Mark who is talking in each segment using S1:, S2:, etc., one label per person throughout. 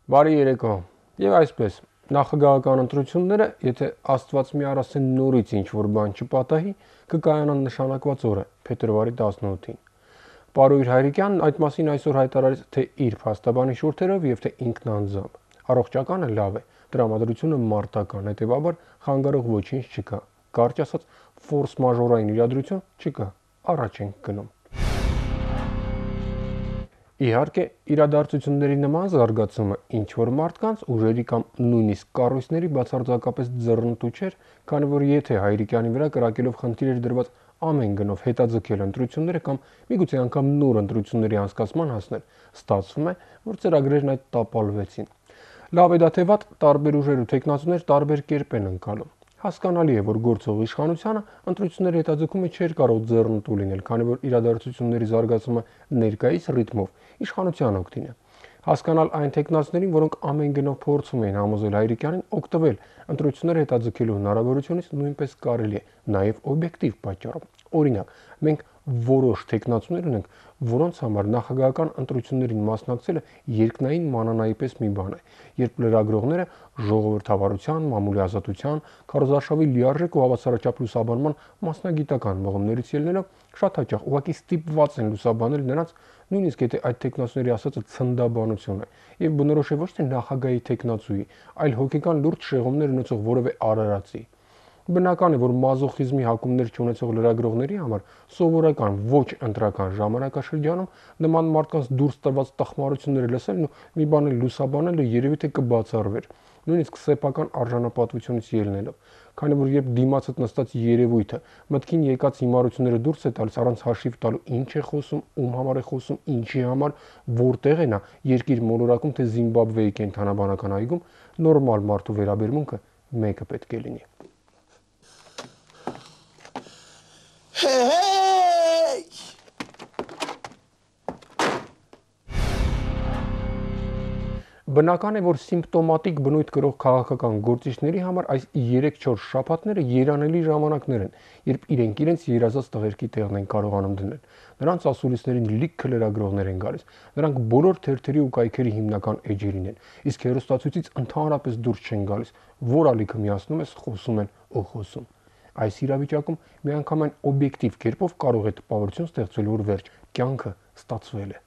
S1: Բարի երեկո։ Եվ այսպես, նախագահական ընտրությունները, եթե Աստված մի առասեն նորից ինչ-որ բան չպատահի, կկայանան նշանակված օրը, փետրվարի 18-ին։ Պարույր Հայրիկյանն այդ մասին այսօր հայտարարեց թե իր փաստաբանի շուրթերով եւ թե ինքն անձամբ։ Առողջականը լավ է, տրամադրությունը մարտական, հետեւաբար խանգարող ոչինչ չկա։ Կարճ ասած, ֆորս մաժորային իրադրություն չկա։ Առաջ ենք գնում։ Իհարկե, իրադարձությունների նման զարգացումը ինչ-որ մարդկանց ուժերի կամ նույնիսկ կառույցների բացարձակապես ձեռնտու չէր, քանի որ եթե Հայրիկյանի վրա կրակելով խնդիր էր դրված ամեն գնով հետաձգել ընտրությունները կամ միգուցե անգամ նոր ընտրությունների անցկացման հասնել, ստացվում է, որ ծրագրերն այդ տապալվեցին։ Լավ է դա թե վատ, տարբեր ուժեր ու տեխնացուներ տարբեր կերպ են ընկալում։ Հասկանալի է, որ գործող իշխանությունը ընտրությունների հետաձգումը չէր կարող ձեռնտու լինել, քանի որ իրադարձությունների զարգացումը ներկայիս ռիթմով իշխանության օգտին է։ Հասկանալ այն տեխնացուներին, որոնք ամեն գնով փորձում էին համոզել Հայրիկյանին օգտվել ընտրությունները հետաձգելու հնարավորությունից, նույնպես կարելի է, նաև օբյեկտիվ պատճառով։ Օրինակ, մենք որոշ տեխնացուներ ունենք, որոնց համար նախագահական ընտրություններին մասնակցելը երկնային մանանայի պես մի բան է, երբ լրագրողները ժողովրդավարության, մամուլի ազատության, քարոզարշավի լիարժեք ու հավասարաչափ լուսաբանման մասնագիտական մղումներից ելնելով շատ հաճախ ուղղակի ստիպված են լուսաբանել նրանց, նույնիսկ եթե այդ տեխնացուների ասածը ցնդաբանություն է, եւ բնորոշ է ոչ թե նախագահի տեխնացուի, այլ հոգեկան լուրջ շեղումներ ունեցող որևէ արարածի։ Բնական է, որ մազոխիզմի հակումներ չունեցող լրագրողների համար սովորական ոչ ընտրական ժամանակաշրջանում նման մարդկանց դուրս տրված տխմարությունները լսելն ու մի բան լուսաբանելը երևի թե կբացառվեր, նույնիսկ սեփական արժանապատվությունից ելնելով, քանի որ երբ դիմացդ նստած երևույթը մտքին եկած հիմարությունները դուրս է տալիս առանց հաշիվ տալու ինչ է խոսում, ում համար է խոսում, ինչի համար, որտեղ է նա, երկիր մոլորակում թե Զիմբաբվեի կենթանաբանական այգում, նորմալ մարդու վերաբերմունքը մեկը պետք է լինի։ Բնական է, որ սիմպտոմատիկ բնույթ կրող քաղաքական գործիչների համար այս 3-4 շաբաթները երանելի ժամանակներ են, երբ իրենց երազած տղերքի տեղն են կարողանում դնել։ Նրանց ասուլիսներին լիքը լրագրողներ են գալիս։ Նրանք բոլոր թերթերի ու կայքերի հիմնական էջերին են, իսկ հեռուստացույցից ընդհանրապես դուրս չեն գալիս, որ ալիքը միացնում ես, խոսում են ու խոսում։ Այս իրավիճակում միանգամայն օբյեկտիվ կերպով կարող է տպավորություն ստեղծվել, որ վերջ, կյանքը ստացվել է։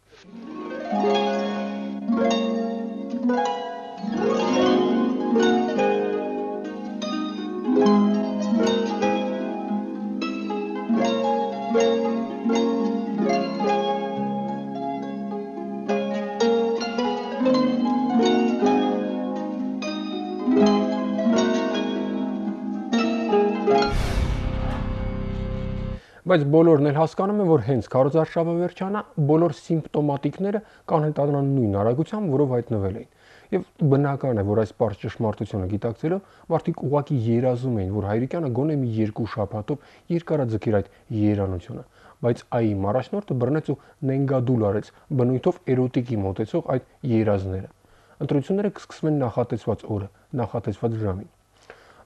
S1: Բայց բոլորն էլ հասկանում են, որ հենց քարոզարշավը վերջանա, բոլոր սիմպտոմատիկները կանհետանան նույն արագությամբ, որով հայտնվել էին։ Եվ բնական է, որ այս պարզ ճշմարտությունը գիտակցելով մարդիկ ուղղակի երազում էին, որ Հայրիկյանը գոնե մի 2 շաբաթով երկարաձգեր այդ երանությունը, բայց ԱԻ առաջնորդը բռնեց ու նենգադուլ արեց բնույթով էրոտիկի մոտեցող այդ երազները։ Ընտրությունները կսկսվեն նախատեսված օրը, նախատեսված ժամին։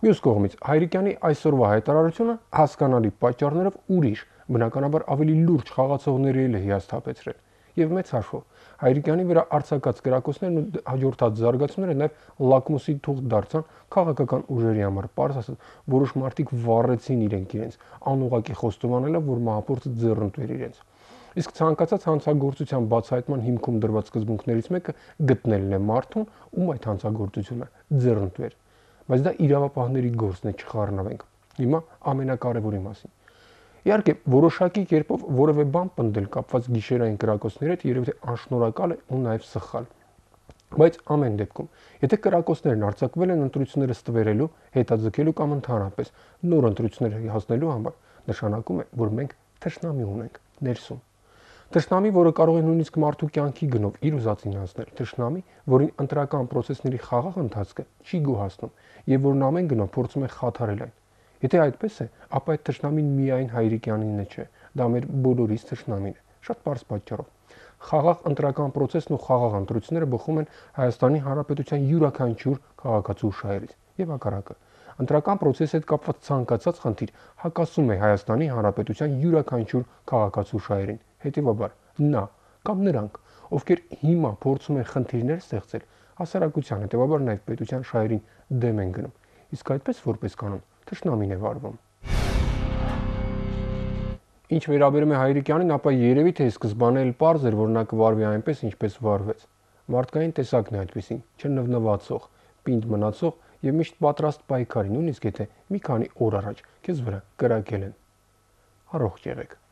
S1: Մյուս կողմից Հայրիկյանի այսօրվա հայտարարությունը հասկանալի պատճառներով ուրիշ, բնականաբար ավելի լուրջ խաղացողների է հիասթափեցրել։ Եվ մեծ հաշվով Հայրիկյանի վրա արձակած կրակոցներն ու հաջորդած զարգացումները նաև լակմուսի թուղթ դարձան քաղաքական ուժերի համար, պարզ ասած, որոշ մարդիկ վառեցին իրենց, անուղղակի խոստովանելով, որ մահապորցը ձեռնտու էր իրենց։ Իսկ ցանկացած հանցագործության բացահայտման հիմքում դրված սկզբունքներից մեկը գտնելն է մարդուն, ում այդ հանցագործությունը ձեռնտու էր։ Բայց դա իրավապահների գործն է, չխառնվենք։ Հիմա ամենակարևորի մասին։ Իհարկե, որոշակի կերպով որևէ բան պնդել կապված գիշերային կրակոցների հետ երևի թե անշնորհակալ է ու նաև սխալ։ Բայց ամեն դեպքում, եթե կրակոցներն արձակվել են ընտրությունները ստվերելու, հետաձգելու կամ ընդհանրապես նոր ընտրություններ հասնելու համար, նշանակում է, որ մենք թշնամի ունենք ներսում։ Թշնամի, որը կարող է նույնիսկ մարդու կյանքի գնով իր ուզածին հասնել, թշնամի, որին ընտրական process-ների խաղաղ ընթացքը չի գոհացնում եւ որն ամեն գնով փորձում է խաթարել այն։ Եթե այդպես է, ապա այդ թշնամին միայն Հայրիկյանինը չէ, դա մեր բոլորիս թշնամին է, շատ պարզ պատճառով։ Խաղաղ ընտրական process-ն ու խաղաղ ընտրությունները բխում են Հայաստանի Հանրապետության յուրաքանչյուր քաղաքացու շահերից եւ հակառակը։ Ընտրական process-ի հետ կապված ցանկացած խնդիր հակասում է Հայաստանի Հանրապետության յուրաքանչյուր քաղաքացու շահերին։ Հետևաբար նա կամ նրանք, ովքեր հիմա փորձում են խնդիրներ ստեղծել, հասարակության, հետևաբար նաև պետության շահերին դեմ են գնում։ Իսկ այդպես որպես կանոն թշնամին է վարվում։ Ինչ վերաբերում է Հայրիկյանին, ապա երևի թե սկզբանե էլ պարզ էր, որ նա կվարվի այնպես, ինչպես վարվեց։ Մարդկային տեսակն է այդպեսին, չնվնվացող, պինդ մնացող եւ միշտ պատրաստ պայքարի, նույնիսկ եթե մի քանի օր առաջ քեզ վրա կրակել են։ Առողջ եղեք։